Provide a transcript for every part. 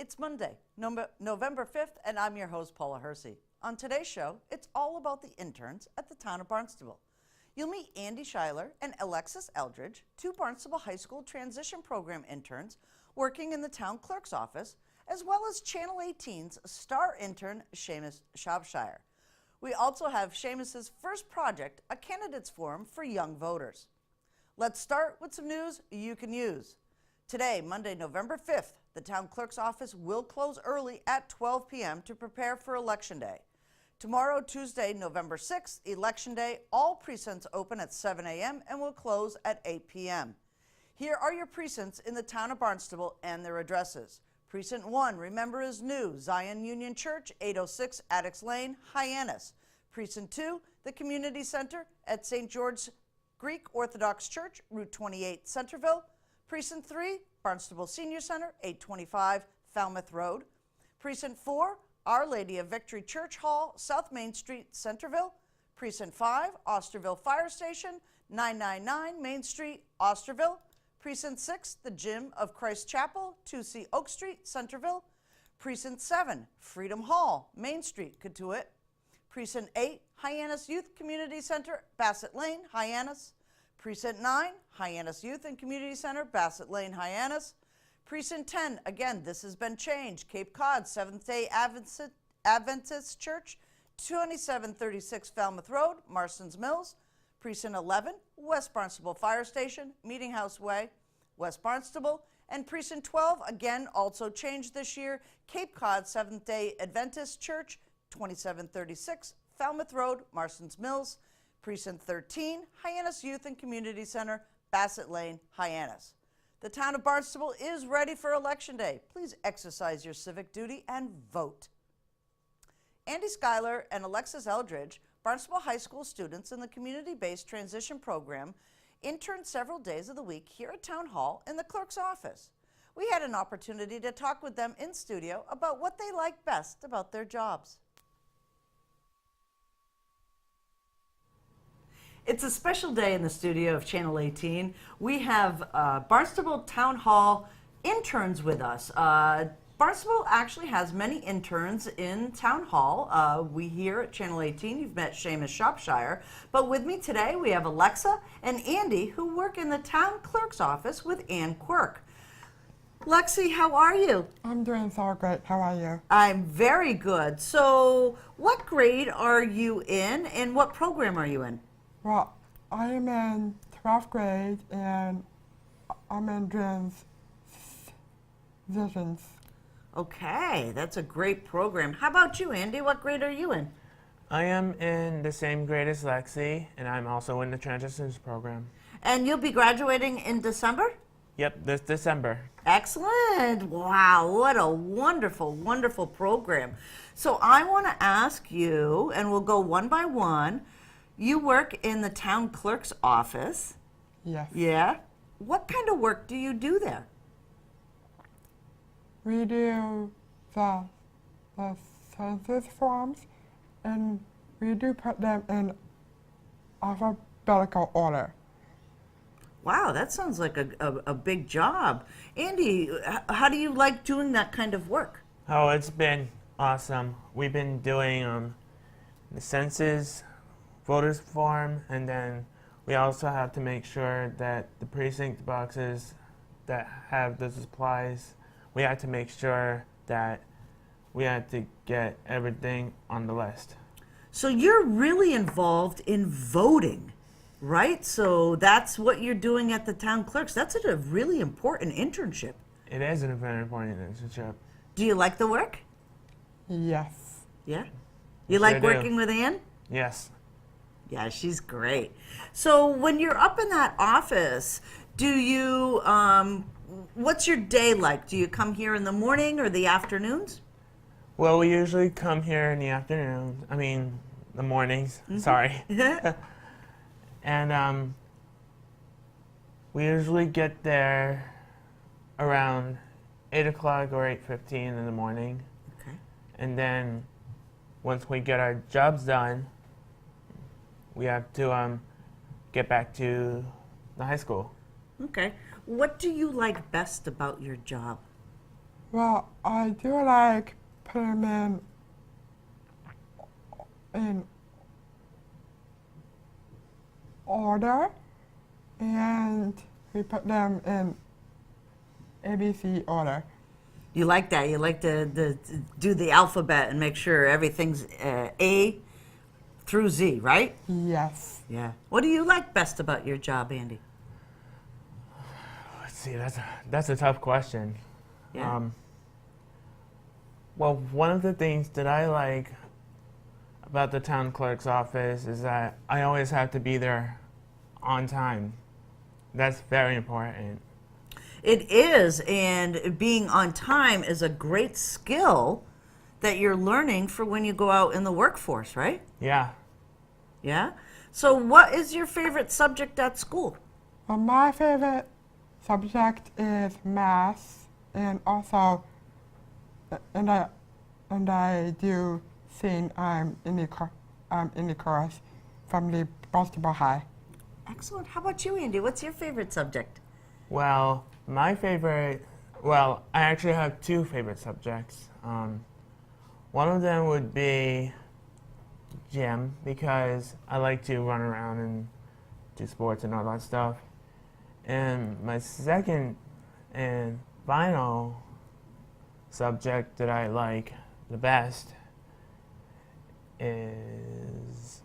It's Monday, November 5th, and I'm your host, Paula Hersey. On today's show, it's all about the interns at the town of Barnstable. You'll meet Andy Schuyler and Alexis Eldridge, two Barnstable High School Transition Program interns working in the town clerk's office, as well as Channel 18's star intern, Seamus Shropshire. We also have Seamus's first project, a candidates forum for young voters. Let's start with some news you can use. Today, Monday, November 5th, the town clerk's office will close early at 12 p.m. to prepare for Election Day. Tomorrow, Tuesday, November 6th, Election Day, all precincts open at 7 a.m. and will close at 8 p.m. Here are your precincts in the town of Barnstable and their addresses. Precinct 1, remember, is new, Zion Union Church, 806 Addicks Lane, Hyannis. Precinct 2, the Community Center at St. George's Greek Orthodox Church, Route 28, Centerville. Precinct 3, Barnstable Senior Center, 825 Falmouth Road. Precinct 4, Our Lady of Victory Church Hall, South Main Street, Centerville. Precinct 5, Osterville Fire Station, 999 Main Street, Osterville. Precinct 6, the Gym of Christ Chapel, 2C Oak Street, Centerville. Precinct 7, Freedom Hall, Main Street, Cotuit. Precinct 8, Hyannis Youth Community Center, Bassett Lane, Hyannis. Precinct 9, Hyannis Youth and Community Center, Bassett Lane, Hyannis. Precinct 10, again, this has been changed, Cape Cod, Seventh-day Adventist Church, 2736 Falmouth Road, Marston's Mills. Precinct 11, West Barnstable Fire Station, Meeting House Way, West Barnstable. And Precinct 12, again, also changed this year, Cape Cod, Seventh-day Adventist Church, 2736 Falmouth Road, Marston's Mills. Precinct 13, Hyannis Youth and Community Center, Bassett Lane, Hyannis. The town of Barnstable is ready for Election Day. Please exercise your civic duty and vote. Andy Schuyler and Alexis Eldridge, Barnstable High School students in the community-based transition program, interned several days of the week here at Town Hall in the clerk's office. We had an opportunity to talk with them in studio about what they like best about their jobs. It's a special day in the studio of Channel 18. We have Barnstable Town Hall interns with us. Barnstable actually has many interns in Town Hall. We here at Channel 18, you've met Seamus Shropshire, but with me today we have Alexa and Andy who work in the town clerk's office with Ann Quirk. Lexi, how are you? I'm doing so great. How are you? I'm very good. So what grade are you in and what program are you in? Well, I am in 12th grade and I'm in Dreams Visions. Okay, that's a great program. How about you, Andy? What grade are you in? I am in the same grade as Lexi, and I'm also in the Transitions program. And you'll be graduating in December? Yep, this December. Excellent. Wow, what a wonderful, wonderful program. So I want to ask you, and we'll go one by one, you work in the town clerk's office. Yes. Yeah? What kind of work do you do there? We do the census forms and we do put them in alphabetical order. Wow, that sounds like a big job. Andy, how do you like doing that kind of work? Oh, it's been awesome. We've been doing the census, voters form, and then we also have to make sure that the precinct boxes that have the supplies, we had to make sure that we had to get everything on the list. So you're really involved in voting, right? So that's what you're doing at the town clerk's. That's a really important internship. It is a very important internship. Do you like the work? Yes. Yeah. You Sure like do. working with Ann? Yes. Yeah, she's great. So when you're up in that office, do you, what's your day like? Do you come here in the morning or the afternoons? Well, we usually come here in the afternoon. I mean, the mornings. Sorry. And we usually get there around 8 o'clock or 8:15 in the morning. Okay. And then once we get our jobs done, we have to get back to the high school. Okay. What do you like best about your job? Well, I do like putting them in order, and we put them in ABC order. You like that? You like to do the alphabet and make sure everything's A through Z, right? Yes. Yeah. What do you like best about your job, Andy? Let's see, that's a tough question. Yeah. Well, one of the things that I like about the town clerk's office is that I always have to be there on time. That's very important. It is, and being on time is a great skill that you're learning for when you go out in the workforce, right? Yeah. Yeah? So what is your favorite subject at school? Well, my favorite subject is math, and also, and I do sing in the chorus from the Barnstable High. Excellent. How about you, Andy? What's your favorite subject? Well, my favorite, well, I actually have two favorite subjects. One of them would be gym, because I like to run around and do sports and all that stuff. And my second and final subject that I like the best is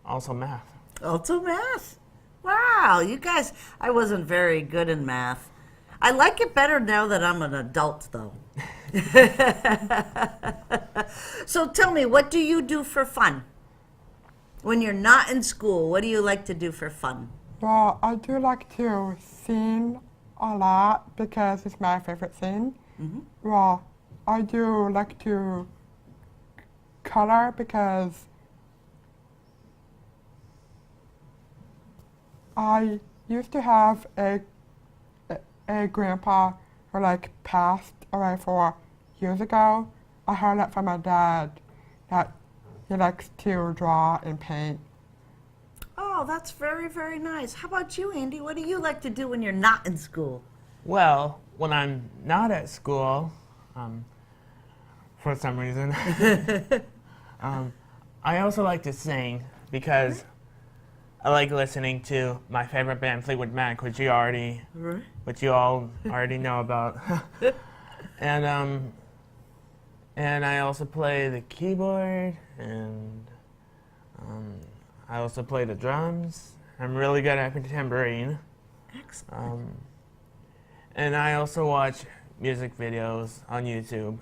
also math. Also math. Wow, you guys, I wasn't very good in math. I like it better now that I'm an adult, though. So tell me, what do you do for fun? When you're not in school, what do you like to do for fun? Well, I do like to sing a lot because it's my favorite thing. Well, I do like to color because I used to have a grandpa who passed away 4 years ago. I heard that from my dad that he likes to draw and paint. Oh, that's very, very nice. How about you, Andy? What do you like to do when you're not in school? Well, when I'm not at school, for some reason, I also like to sing because I like listening to my favorite band, Fleetwood Mac, which you all already know about. And I also play the keyboard, and I also play the drums. I'm really good at the tambourine. Excellent. And I also watch music videos on YouTube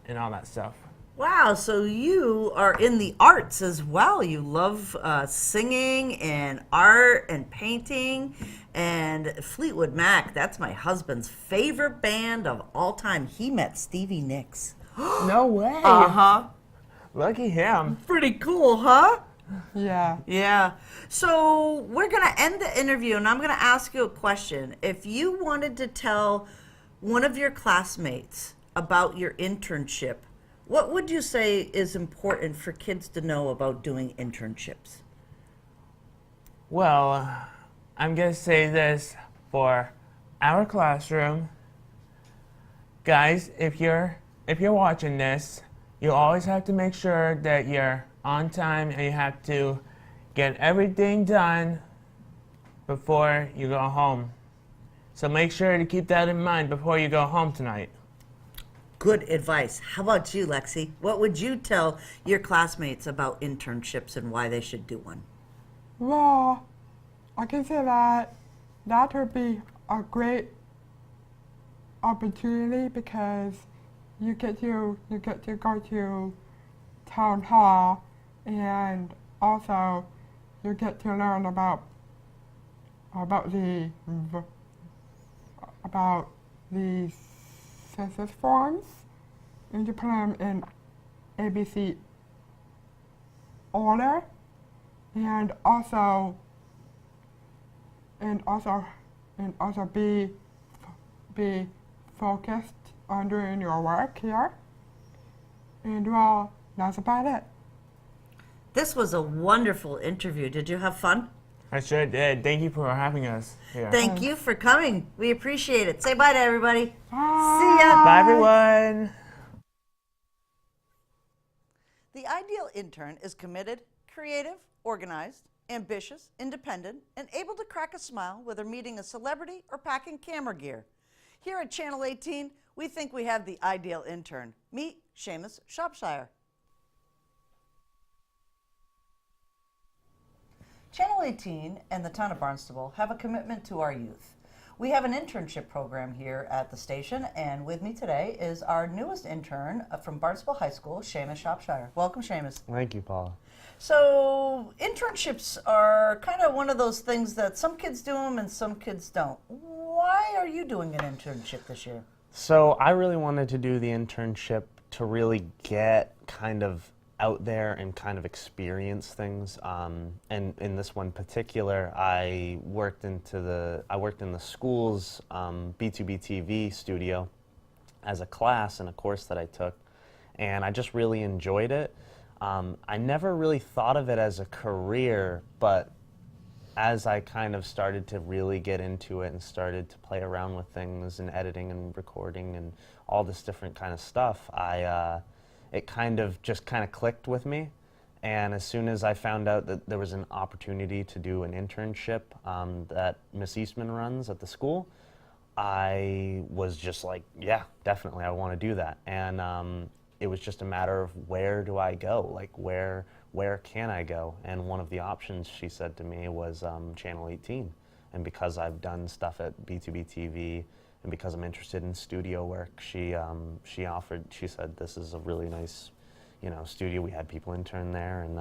and all that stuff. Wow, so you are in the arts as well. You love singing and art and painting. And Fleetwood Mac, that's my husband's favorite band of all time. He met Stevie Nicks. No way! Uh-huh. Lucky him. Pretty cool, huh? Yeah. Yeah. So we're going to end the interview, and I'm going to ask you a question. If you wanted to tell one of your classmates about your internship, what would you say is important for kids to know about doing internships? Well, I'm going to say this for our classroom. Guys, if you're watching this, you always have to make sure that you're on time and you have to get everything done before you go home. So make sure to keep that in mind before you go home tonight. Good advice. How about you, Lexi? What would you tell your classmates about internships and why they should do one? Well, I can say that that would be a great opportunity because you get to go to town hall, and also you get to learn about the about the census forms, and you put them in ABC order, and also be focused on doing your work here. And well, that's about it. This was a wonderful interview. Did you have fun? I sure did. Thank you for having us here. Thank you for coming. We appreciate it. Say bye to everybody. Bye. See ya. Bye, everyone. The ideal intern is committed, creative, organized, ambitious, independent, and able to crack a smile whether meeting a celebrity or packing camera gear. Here at Channel 18, we think we have the ideal intern. Meet Seamus Shropshire. Channel 18 and the town of Barnstable have a commitment to our youth. We have an internship program here at the station, and with me today is our newest intern from Barnstable High School, Seamus Shropshire. Welcome, Seamus. Thank you, Paula. So internships are kind of one of those things that some kids do them and some kids don't. Why are you doing an internship this year? So I really wanted to do the internship to really get kind of out there and kind of experience things. And in this one particular, I worked in the school's B2B TV studio as a class and a course that I took, and I just really enjoyed it. I never really thought of it as a career, but as I kind of started to really get into it and started to play around with things and editing and recording and all this different kind of stuff, it kind of clicked with me. And as soon as I found out that there was an opportunity to do an internship that Miss Eastman runs at the school, I was just like, yeah, definitely, I want to do that. And it was just a matter of where do I go? Like, where can I go? And one of the options she said to me was Channel 18. And because I've done stuff at B2B TV and because I'm interested in studio work, she said, this is a really nice, studio. We had people intern there, and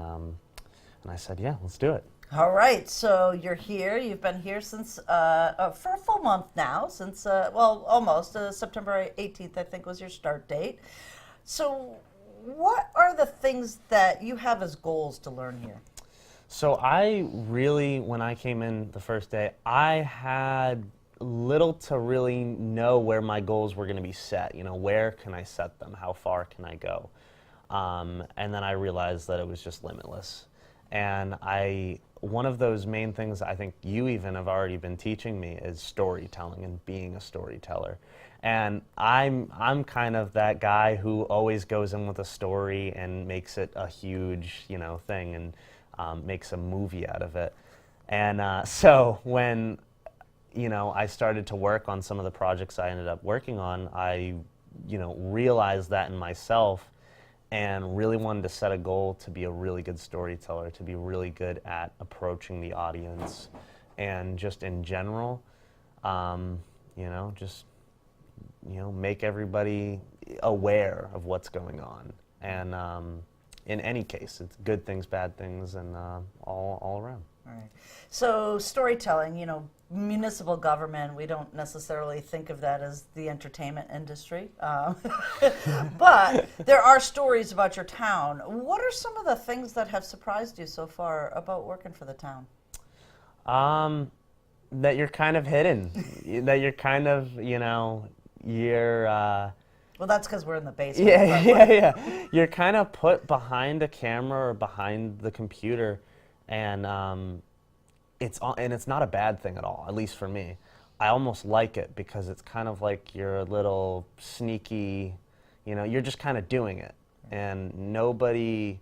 I said, yeah, let's do it. All right, so you're here. You've been here since for a full month now, since almost September 18th, I think was your start date. So what are the things that you have as goals to learn here? So I really, when I came in the first day, I had little to really know where my goals were going to be set. Where can I set them? How far can I go? And then I realized that it was just limitless. And one of those main things I think you even have already been teaching me is storytelling and being a storyteller. And I'm kind of that guy who always goes in with a story and makes it a huge, thing and makes a movie out of it. And so when, I started to work on some of the projects I ended up working on, I, realized that in myself and really wanted to set a goal to be a really good storyteller, to be really good at approaching the audience, and just in general, make everybody aware of what's going on. And in any case, it's good things, bad things, and all around. All right. So storytelling, municipal government, we don't necessarily think of that as the entertainment industry. But there are stories about your town. What are some of the things that have surprised you so far about working for the town? That you're kind of hidden. That you're kind of, Well, that's because we're in the basement. Yeah. You're kind of put behind a camera or behind the computer, and it's not a bad thing at all, at least for me. I almost like it because it's kind of like you're a little sneaky, you're just kind of doing it. And nobody,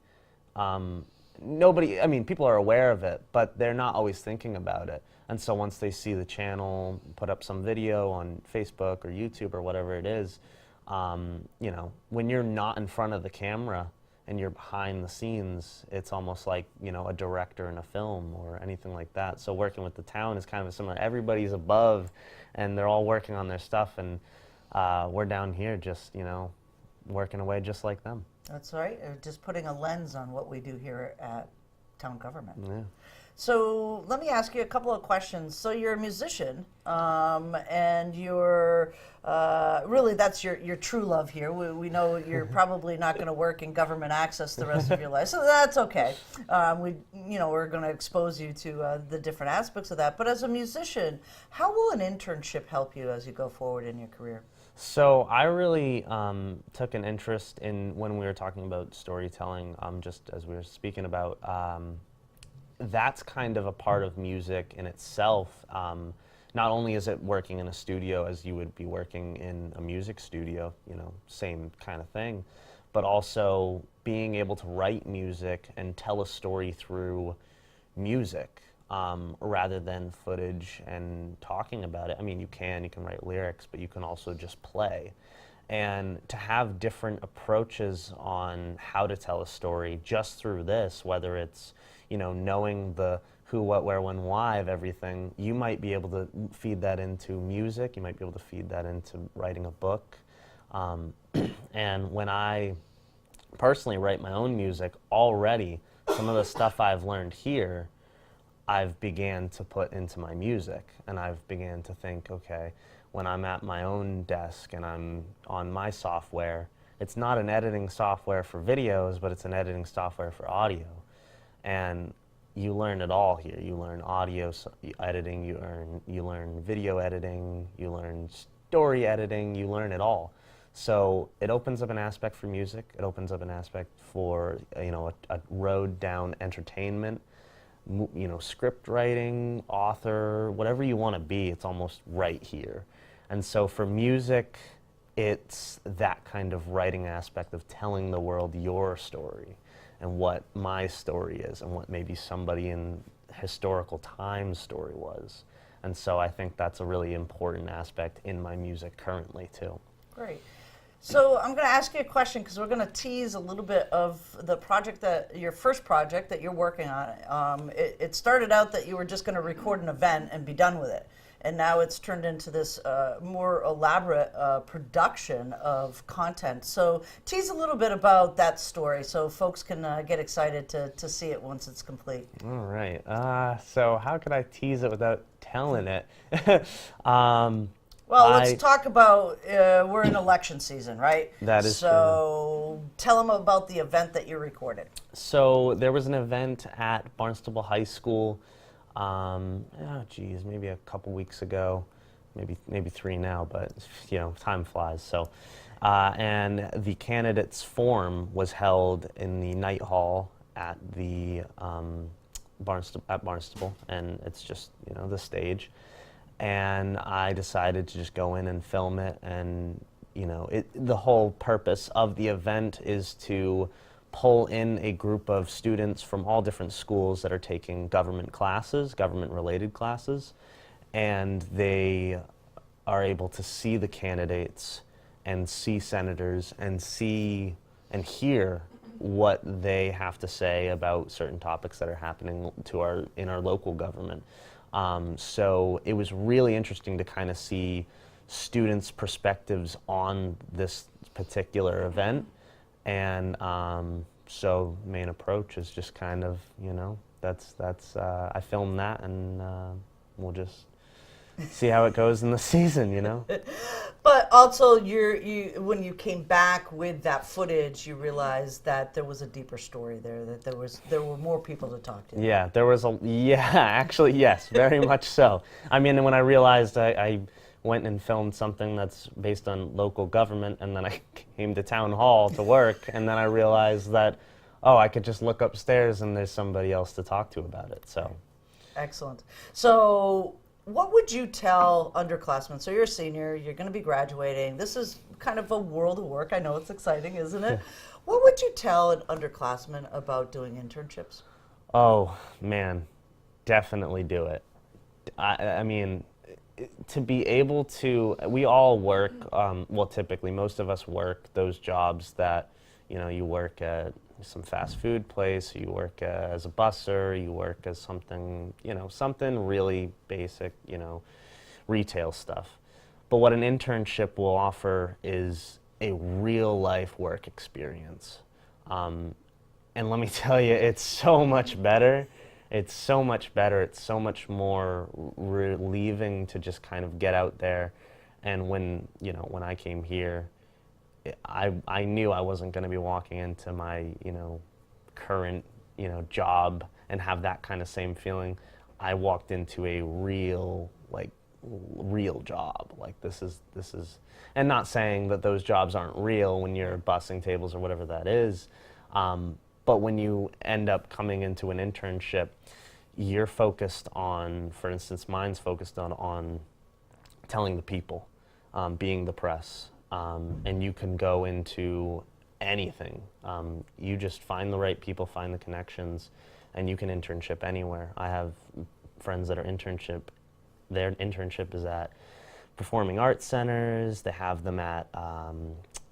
people are aware of it, but they're not always thinking about it. And so once they see the channel put up some video on Facebook or YouTube or whatever it is, when you're not in front of the camera and you're behind the scenes, it's almost like, you know, a director in a film or anything like that. So working with the town is kind of similar. Everybody's above, and they're all working on their stuff, and we're down here just, you know, working away just like them. That's right. Just putting a lens on what we do here at town government. Yeah. So let me ask you a couple of questions. So you're a musician, and you're really that's your true love here. We know you're probably not going to work in government access the rest of your life, so that's okay. We're going to expose you to the different aspects of that. But as a musician, how will an internship help you as you go forward in your career? So I really took an interest in, when we were talking about storytelling, just as we were speaking about, that's kind of a part of music in itself. Not only is it working in a studio as you would be working in a music studio, you know, same kind of thing, but also being able to write music and tell a story through music. Rather than footage and talking about it. I mean, you can write lyrics, but you can also just play. And to have different approaches on how to tell a story just through this, whether it's, you know, knowing the who, what, where, when, why of everything, you might be able to feed that into music, you might be able to feed that into writing a book. And when I personally write my own music, already some of the stuff I've learned here, I've began to put into my music, and I've began to think, okay, when I'm at my own desk and I'm on my software, it's not an editing software for videos, but it's an editing software for audio. And you learn it all here. You learn audio editing, you learn video editing, you learn story editing, you learn it all. So it opens up an aspect for music, it opens up an aspect for, you know, a road down entertainment, you know, script writing, author, whatever you want to be, it's almost right here. And so for music, it's that kind of writing aspect of telling the world your story and what my story is and what maybe somebody in historical time's story was. And so I think that's a really important aspect in my music currently too. Great. So I'm going to ask you a question because we're going to tease a little bit of the project your first project that you're working on. It started out that you were just going to record an event and be done with it. And now it's turned into this more elaborate production of content. So tease a little bit about that story so folks can get excited to see it once it's complete. All right. So how could I tease it without telling it? Well, let's talk about, we're in election season, right? That is so tell them about the event that you recorded. So there was an event at Barnstable High School, maybe a couple weeks ago, maybe 3 now, but you know, time flies. So, and the candidates forum was held in the night hall at the Barnstable, and it's just, you know, the stage. And I decided to just go in and film it, and you know, the whole purpose of the event is to pull in a group of students from all different schools that are taking government classes, government-related classes, and they are able to see the candidates and see senators and see and hear what they have to say about certain topics that are happening in our local government. So it was really interesting to kind of see students' perspectives on this particular event, and so main approach is just kind of, you know, that's I filmed that, and we'll just see how it goes in the season, you know. But also, when you came back with that footage, you realized that there was a deeper story there. That there were more people to talk to. Yeah, actually, yes, very much so. I mean, when I realized I went and filmed something that's based on local government, and then I came to town hall to work, and then I realized that, oh, I could just look upstairs and there's somebody else to talk to about it. So, excellent. So, what would you tell underclassmen? So you're a senior, you're going to be graduating. This is kind of a world of work. I know it's exciting, isn't it? What would you tell an underclassman about doing internships? Oh, man, definitely do it. I mean, to be able to, we all work, well, typically most of us work those jobs that, You know, you work at some fast food place, you work as a busser, you work as something, you know, something really basic, you know, retail stuff. But what an internship will offer is a real life work experience. And let me tell you, it's so much better. It's so much better. It's so much more relieving to just kind of get out there. And when, you know, when I came here, I knew I wasn't going to be walking into my, you know, current, you know, job and have that kind of same feeling. I walked into a real, like, real job. Like this is, and not saying that those jobs aren't real when you're bussing tables or whatever that is, but when you end up coming into an internship, you're focused on, for instance, mine's focused on telling the people, being the press, and you can go into anything. You just find the right people, find the connections, and you can internship anywhere. I have friends that are their internship is at performing arts centers. They have them at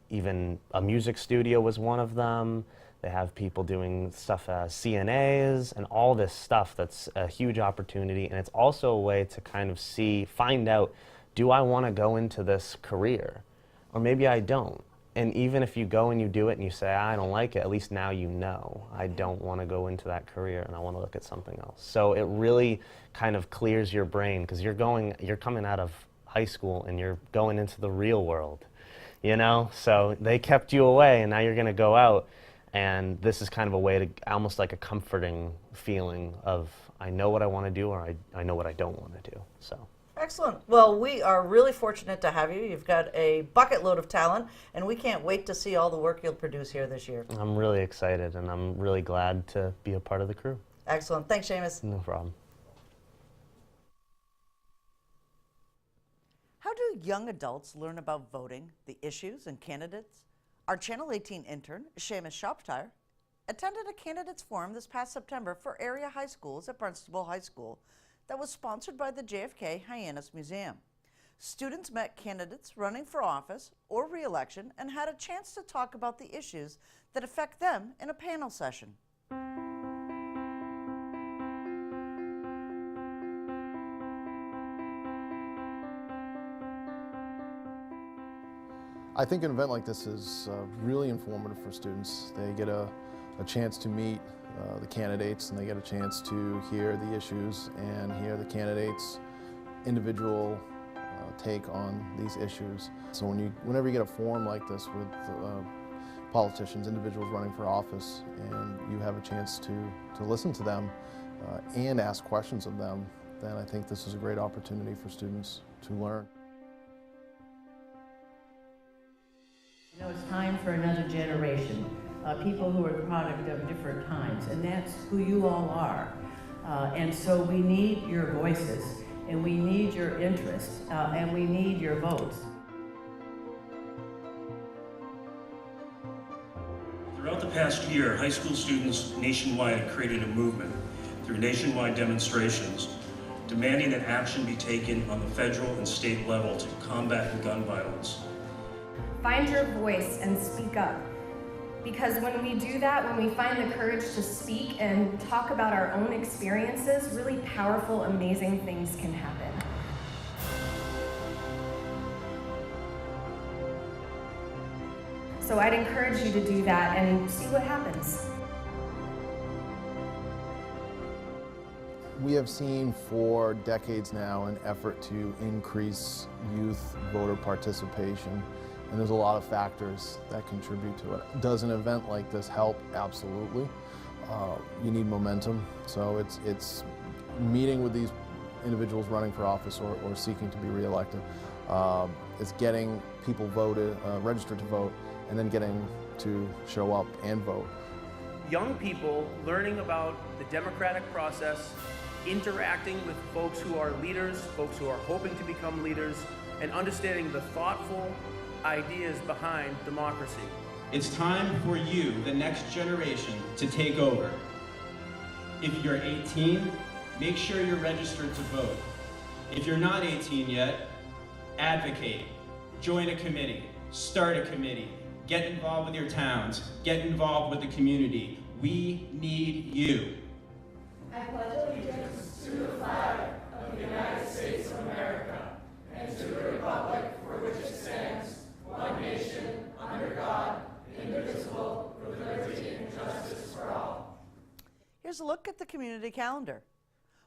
even a music studio was one of them. They have people doing stuff as CNAs and all this stuff. That's a huge opportunity, and it's also a way to kind of find out, do I want to go into this career? Or maybe I don't. And even if you go and you do it and you say, I don't like it, at least now you know, I don't want to go into that career and I want to look at something else. So it really kind of clears your brain, because you're coming out of high school and you're going into the real world, you know? So they kept you away and now you're going to go out, and this is kind of a way to, almost like a comforting feeling of, I know what I want to do, or I know what I don't want to do, so. Excellent. Well, we are really fortunate to have you. You've got a bucket load of talent, and we can't wait to see all the work you'll produce here this year. I'm really excited, and I'm really glad to be a part of the crew. Excellent. Thanks, Seamus. No problem. How do young adults learn about voting, the issues, and candidates? Our Channel 18 intern, Seamus Shoptire, attended a candidates forum this past September for area high schools at Barnstable High School that was sponsored by the JFK Hyannis Museum. Students met candidates running for office or re-election and had a chance to talk about the issues that affect them in a panel session. I think an event like this is really informative for students. They get a chance to meet the candidates, and they get a chance to hear the issues and hear the candidates' individual take on these issues. So whenever you get a forum like this with politicians, individuals running for office, and you have a chance to listen to them and ask questions of them, then I think this is a great opportunity for students to learn. You know, it's time for another generation. People who are the product of different times, and that's who you all are. And so we need your voices, and we need your interest, and we need your votes. Throughout the past year, high school students nationwide created a movement through nationwide demonstrations demanding that action be taken on the federal and state level to combat gun violence. Find your voice and speak up. Because when we do that, when we find the courage to speak and talk about our own experiences, really powerful, amazing things can happen. So I'd encourage you to do that and see what happens. We have seen for decades now an effort to increase youth voter participation. And there's a lot of factors that contribute to it. Does an event like this help? Absolutely. You need momentum. So it's meeting with these individuals running for office or seeking to be reelected. It's getting people registered to vote, and then getting to show up and vote. Young people learning about the democratic process, interacting with folks who are leaders, folks who are hoping to become leaders, and understanding the thoughtful ideas behind democracy. It's time for you, the next generation, to take over. If you're 18, make sure you're registered to vote. If you're not 18 yet, advocate, join a committee, start a committee, Get involved with your towns. Get involved with the community. We need you. I pledge allegiance to the flag of the United States of America and to the republic for which it stands, one nation, under God, indivisible, with liberty and justice for all. Here's a look at the community calendar.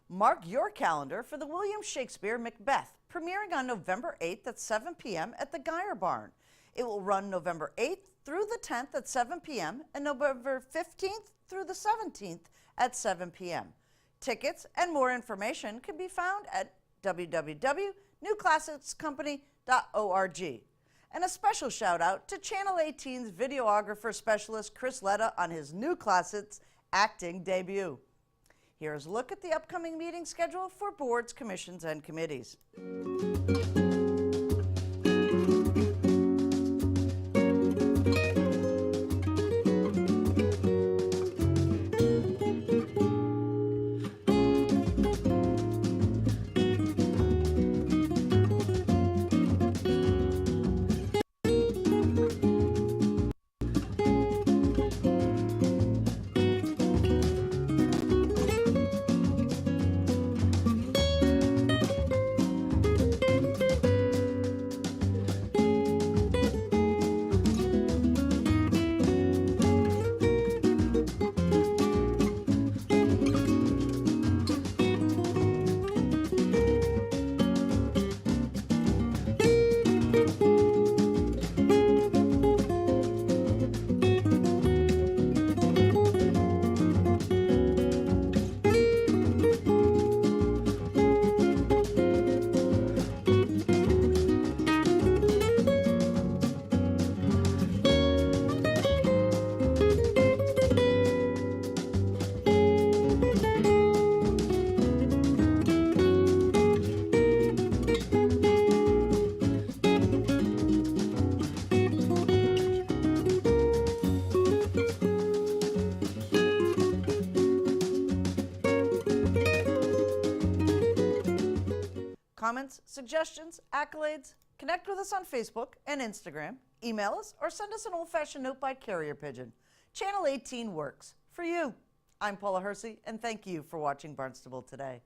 Mark your calendar for the William Shakespeare Macbeth, premiering on November 8th at 7 p.m. at the Geyer Barn. It will run November 8th through the 10th at 7 p.m. and November 15th through the 17th at 7 p.m. Tickets and more information can be found at www.newclassicscompany.org. And a special shout out to Channel 18's videographer specialist Chris Letta on his New Classics acting debut. Here's a look at the upcoming meeting schedule for boards, commissions, and committees. Comments, suggestions, accolades? Connect with us on Facebook and Instagram, email us, or send us an old-fashioned note by carrier pigeon. Channel 18 works for you. I'm Paula Hersey, and thank you for watching Barnstable Today.